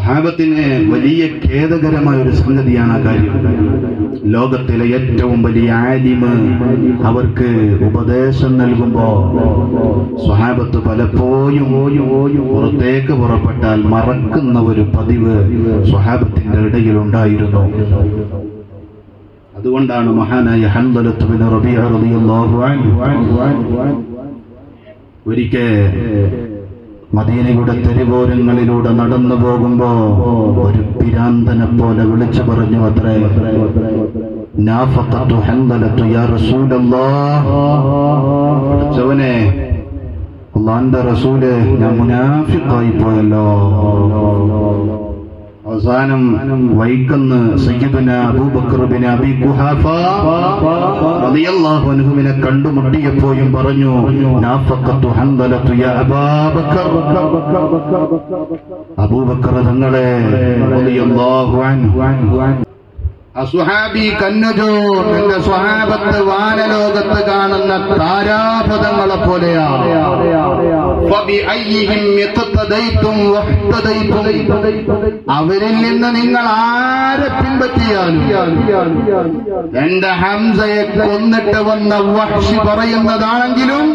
സ്വഹാബത്തിന് വലിയ ഖേദകരമായ ഒരു സംഗതിയാണ് ആ കാര്യം. ലോകത്തിലെ ഏറ്റവും വലിയ ആലിമ് അവർക്ക് ഉപദേശം നൽകുമ്പോ സ്വഹാബത്ത് പലപ്പോഴും പുറത്തേക്ക് പുറപ്പെട്ടാൽ മറക്കുന്ന ഒരു പതിവ് സ്വഹാബത്തിന്റെ ഇടയിലുണ്ടായിരുന്നു. അതുകൊണ്ടാണ് മഹാനായ ഹൻദലത്ത് ബിൻ റബീഅ റളിയല്ലാഹു അൻഹു ഒരിക്കൽ മദീനയുടെ തെരുവോരങ്ങളിലൂടെ നടന്നു പോകുമ്പോ ഒരു പിരാന്തനെ പോലെ വിളിച്ചു പറഞ്ഞു അത്രേ, നാഫഖത്തു ഹൻദലത്തു യാ റസൂലല്ലാഹ്, ചവനെ അല്ലാഹുവിന്റെ റസൂലേ, ഞാൻ മുനാഫിഖായി പോയല്ലോ. അവസാനം വൈക്കന്ന് സയ്യിദുനാ അബൂബക്കർ ബിൻ അബീ ഖുഹാഫ റളിയല്ലാഹു അൻഹുവിനെ കണ്ടുമുട്ടിയപ്പോഴും പറഞ്ഞു, നാഫഖത്തു ഹൻദലത്തു യാ അബൂബക്കർ, അബൂബക്കർ തങ്ങളെ റളിയല്ലാഹു അൻഹു. അസ്ഹാബി കന്നജൂർ, എന്റെ സ്വഹാബത്ത് വാനലോകത്ത് കാണുന്ന താരാപഥങ്ങളെ പോലെയാണ്. അവരിൽ നിന്ന് നിങ്ങൾ ആരെ പിൻപറ്റിയാലും, എന്റെ ഹംസയെ കൊന്നിട്ട് വന്ന വഹ്ശി പറയുന്നതാണെങ്കിലും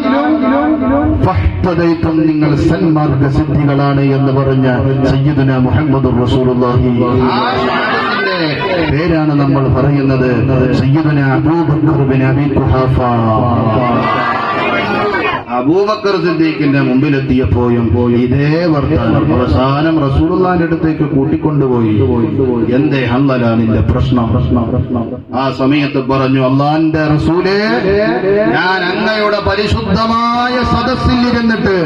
നിങ്ങൾ സന്മാർഗ സിദ്ധികളാണ് എന്ന് പറഞ്ഞ സയ്യിദുനാ മുഹമ്മദുർ റസൂലുള്ളാഹി പേരാണ് നമ്മൾ പറയുന്നത്. സയ്യിദുനാ അബൂബക്കർ ബിൻ അബീ ഖുഹാഫ. അബൂബക്കർ സിദ്ദീഖിന്റെ മുമ്പിലെത്തിയപ്പോഴും ഇതേ വർത്തമാനം അവസാനം റസൂലുള്ളാഹിന്റെ അടുത്തേക്ക് കൂട്ടിക്കൊണ്ടുപോയി. എന്തേ ഹൻദല നിന്റെ പ്രശ്നം? ആ സമയത്ത് പറഞ്ഞു, അല്ലാഹുവിന്റെ റസൂലേ, ഞാൻ അങ്ങയുടെ പരിശുദ്ധമായ സദസ്സിൽ ഇരുന്നിട്ട്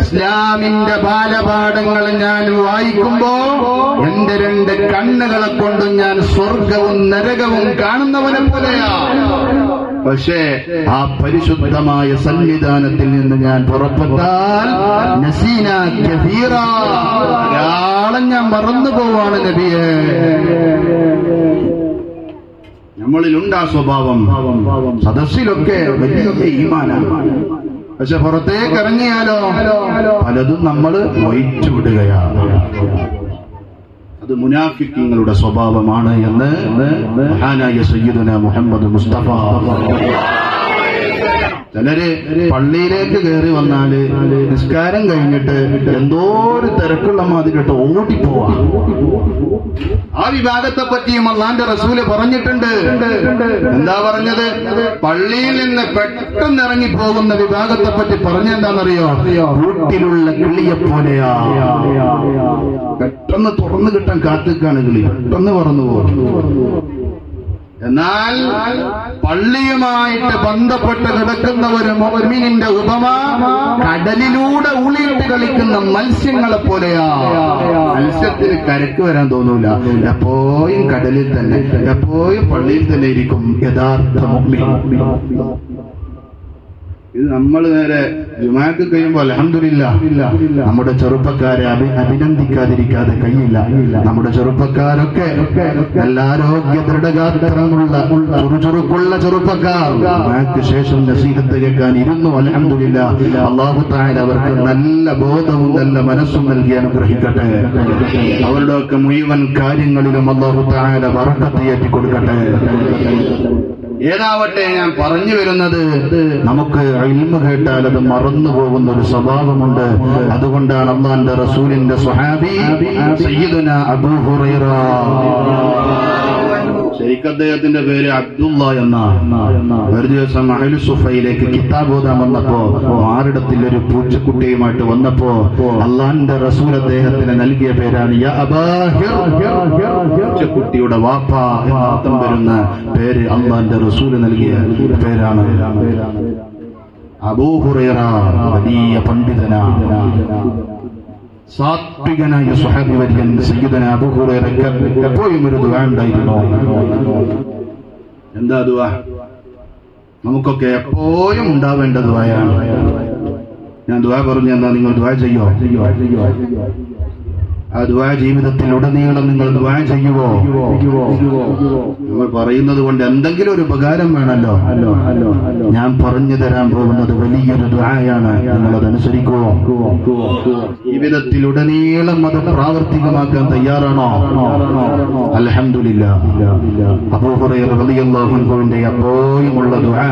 ഇസ്ലാമിന്റെ ബാലപാഠങ്ങൾ ഞാൻ വായിക്കുമ്പോ എന്റെ രണ്ട് കണ്ണുകളെ കൊണ്ടും ഞാൻ സ്വർഗവും നരകവും കാണുന്നവനെ പോലെയാ. പക്ഷേ ആ പരിശുദ്ധമായ സന്നിധാനത്തിൽ നിന്ന് ഞാൻ പുറപ്പെട്ടാൽ നസീന കസീറ, ധാരാളം ഞാൻ മറന്നു പോവാണ് നബിയെ. നമ്മളിലുണ്ട് ആ സ്വഭാവം. സദസ്സിലൊക്കെ വലിയ ഈമാനാണ്, പക്ഷെ പുറത്തേക്ക് ഇറങ്ങിയാലോ പലതും നമ്മൾ വഹിച്ചു വിടുകയാണ്. അത് മുനാഫിക്കീങ്ങളുടെ സ്വഭാവമാണ് എന്ന് മഹാനായ സയ്യിദുനാ മുഹമ്മദ് മുസ്തഫ. ചിലര് പള്ളിയിലേക്ക് കയറി വന്നാല് നിസ്കാരം കഴിഞ്ഞിട്ട് എന്തോ ഒരു തിരക്കുള്ള മാതിരിട്ട് ഓടിപ്പോവാ. ആ വിഭാഗത്തെ പറ്റിയും അല്ലാഹുവിന്റെ റസൂല് പറഞ്ഞിട്ടുണ്ട്. എന്താ പറഞ്ഞത്? പള്ളിയിൽ നിന്ന് പെട്ടെന്ന് ഇറങ്ങി പോകുന്ന വിഭാഗത്തെ പറ്റി പറഞ്ഞെന്താണെന്നറിയോ? വീട്ടിലുള്ള കിളിയെ പോലെയാ. പെട്ടെന്ന് തുറന്നു കിട്ടാൻ കാത്തിക്കാണ് കിളി, പെട്ടെന്ന് പറന്നു പോകും. എന്നാൽ പള്ളിയുമായിട്ട് ബന്ധപ്പെട്ട് കിടക്കുന്ന ഒരു മുഅ്മിനിന്റെ ഉപമ കടലിലൂടെ ഉളിയിട്ട് കളിക്കുന്ന മത്സ്യങ്ങളെ പോലെയാ. മത്സ്യത്തിന് കരക്ക് വരാൻ തോന്നൂല, എപ്പോഴും കടലിൽ തന്നെ, എപ്പോഴും പള്ളിയിൽ തന്നെ ഇരിക്കും യഥാർത്ഥ മുഅ്മിൻ. ഇത് നമ്മൾ നേരെ ജുമാക്ക് കഴിയുമ്പോൾ അൽഹംദുലില്ലാഹ് നമ്മുടെ ചെറുപ്പക്കാരെ അഭിനന്ദിക്കാതിരിക്കാതെ കഴിയില്ല. നമ്മുടെ ചെറുപ്പക്കാരൊക്കെ നല്ല ആരോഗ്യ ദൃഢഗാത്രമുള്ള ചുറുചുറുക്കുള്ള ചെറുപ്പക്കാർ ജുമാക്ക് ശേഷം നസീഹത്ത് കേൾക്കാൻ ഇരുന്നു. അൽഹംദുലില്ലാഹ്, അല്ലാഹു തആല അവർക്ക് നല്ല ബോധവും നല്ല മനസ്സും നൽകി അനുഗ്രഹിക്കട്ടെ. അവരുടെയൊക്കെ മുഴുവൻ കാര്യങ്ങളിലും അല്ലാഹു തആല ബറക്കത്ത് ഏറ്റി കൊടുക്കട്ടെ. ഏതാവട്ടെ, ഞാൻ പറഞ്ഞു വരുന്നത്, നമുക്ക് ഇൽമു കേട്ടാൽ അത് മറന്നു പോകുന്ന ഒരു സ്വഭാവമുണ്ട്. അതുകൊണ്ടാണ് അല്ലാഹുവിന്റെ റസൂലിന്റെ സ്വഹാബി സയ്യിദുനാ അബൂ ഹുറൈറ, ശരിക്കും അദ്ദേഹത്തിന്റെ പേര് അബ്ദുള്ള എന്നാണ്. ഒരു ദിവസം അഹ്ലു സുഫയിലേക്ക് കിതാബ് ഓതാൻ വന്നപ്പോ ആരിടത്തിൽ ഒരു പൂച്ചക്കുട്ടിയുമായിട്ട് വന്നപ്പോ അല്ലാഹുവിന്റെ റസൂൽ അദ്ദേഹത്തിന് നൽകിയ പേരാണ് യാ അബാഹിർ, പൂച്ചക്കുട്ടിയുടെ വാപ്പ എന്നർത്ഥം വരുന്ന പേര് അല്ലാഹുവിന്റെ റസൂൽ നൽകിയ പേരാണ്. അബൂ ഹുറൈറ വലിയ പണ്ഡിതനാണ്, സാത്വികനായ സ്വഹാബി വര്യൻ സയ്യിദുനാ അബൂ ഹുറൈറയ്ക്ക് എപ്പോഴും ഒരു ദുആ ഉണ്ടായിരുന്നു. എന്താ ദുആ? നമുക്കൊക്കെ എപ്പോഴും ഉണ്ടാവേണ്ട ദുആയാണ്. ഞാൻ ദുആ പറഞ്ഞു, എന്താ നിങ്ങൾ ദുആ ചെയ്യോ? ആ ദുആ ജീവിതത്തിൽ ഉടനീളം നിങ്ങൾ ദുആ ചെയ്യുവോ? നമ്മൾ പറയുന്നത് കൊണ്ട് എന്തെങ്കിലും ഒരു ഉപകാരം വേണമല്ലോ. ഞാൻ പറഞ്ഞു തരാൻ പോകുന്നത് വലിയൊരു ദുആയാണ്, നിങ്ങളതനുസരിക്കുവോ? ജീവിതത്തിൽ ഉടനീളം അത് പ്രാവർത്തികമാക്കാൻ തയ്യാറാണോ? അൽഹംദുലില്ലാഹ്. അബൂ ഹുറൈറ റളിയല്ലാഹു അൻഹുവിന്റെ എപ്പോഴുമുള്ള ദുആ,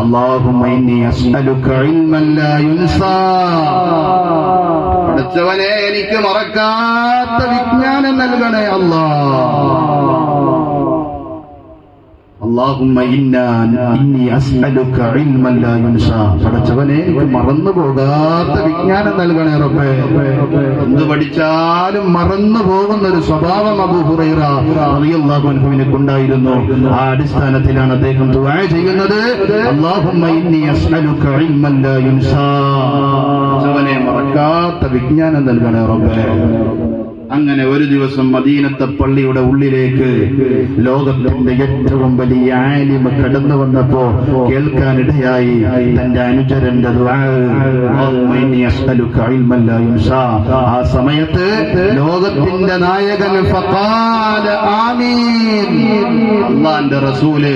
അല്ലാഹുമ്മ ഇന്നി അസ്അലുക ഇൽമൻ ലാ യുൻസാ. പഠിച്ചവനെ, എനിക്ക് മറക്കാത്ത വിജ്ഞാനം നൽകണേ അല്ലാഹുമ്മ ഇന്നി അസ്അലുക ഇൽമൻ ലാ യുൻസാ. പഠിച്ചവനെ, എനിക്ക് മറന്നു പോകാത്ത വിജ്ഞാനം നൽകണേ റബ്ബേ. എന്ത് പഠിച്ചാലും മറന്നു പോകുന്ന ഒരു സ്വഭാവം അബൂ ഹുറൈറ റളിയല്ലാഹു അൻഹുവിനെ കൊണ്ടായിരുന്നു. ആ അടിസ്ഥാനത്തിലാണ് അദ്ദേഹം ദുആ ചെയ്യുന്നത്, അല്ലാഹുമ്മ ഇന്നി അസ്അലുക ഇൽമൻ ലാ യുൻസാ. പഠിച്ചവനെ, മറക്കാത്ത വിജ്ഞാനം നൽകണേ റബ്ബേ. അങ്ങനെ ഒരു ദിവസം മദീനത്തെ പള്ളിയുടെ ഉള്ളിലേക്ക് ലോകത്തിന്റെ ഏറ്റവും വലിയ ആലിം കടന്നു വന്നപ്പോ കേൾക്കാനിടയായി തന്റെ അനുചരന്റെ ദുആ, ആ സമയത്ത് ലോകത്തിന്റെ നായകൻ ഫഖാല ആമീൻ, അല്ലാഹുവിന്റെ റസൂല്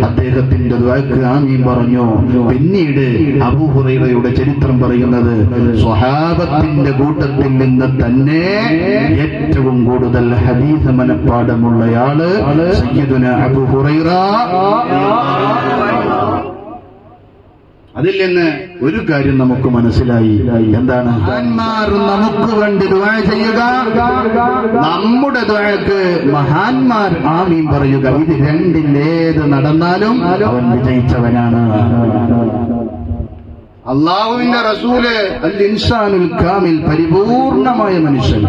അദ്ദേഹത്തിന്റെ ദുആക്ക് ആമീൻ പറഞ്ഞു. പിന്നീട് അബൂ ഹുറൈറയുടെ ചരിത്രം പറയുന്നത്, സ്വഹാബത്തിന്റെ കൂട്ടത്തിൽ നിന്ന് തന്നെ ഏറ്റവും കൂടുതൽ ഹദീസ് മനപ്പാഠമുള്ളയാള് സയ്യിദുന അബൂ ഹുറൈറ. അതിൽ നിന്ന് ഒരു കാര്യം നമുക്ക് മനസ്സിലായി. എന്താണ്? മഹാന്മാർ നമുക്ക് വേണ്ടി ദുആ ചെയ്യുക, നമ്മുടെ ദുആക്ക് മഹാന്മാർ ആമീൻ പറയുക. ഇത് രണ്ടിലേത് നടന്നാലും അവൻ വിജയിച്ചവനാണ്. അല്ലാഹുവിന്റെ റസൂല് അൽ ഇൻസാനുൽ കാമിൽ, പരിപൂർണമായ മനുഷ്യൻ.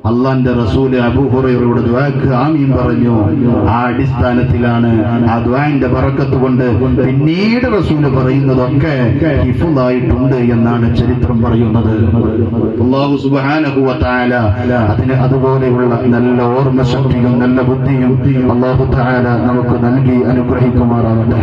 അള്ളാന്റെ റസൂല് അബൂ ഹുറൈറയുടെ ദുആക്ക് ആമീൻ പറഞ്ഞു. ആ അടിസ്ഥാനത്തിലാണ്, ആ ദുആന്റെ ബറക്കത്ത് കൊണ്ട് പിന്നീട് റസൂല് പറയുന്നതൊക്കെ ഹിഫ്ളായിട്ടുണ്ട് എന്നാണ് ചരിത്രം പറയുന്നത്. അല്ലാഹു സുബ്ഹാനഹു വ തആല അതിന് അതുപോലെയുള്ള നല്ല ഓർമ്മശക്തിയും നല്ല ബുദ്ധിയും അല്ലാഹു തആല നമുക്ക് നൽകി അനുഗ്രഹിക്കുമാറാവട്ടെ.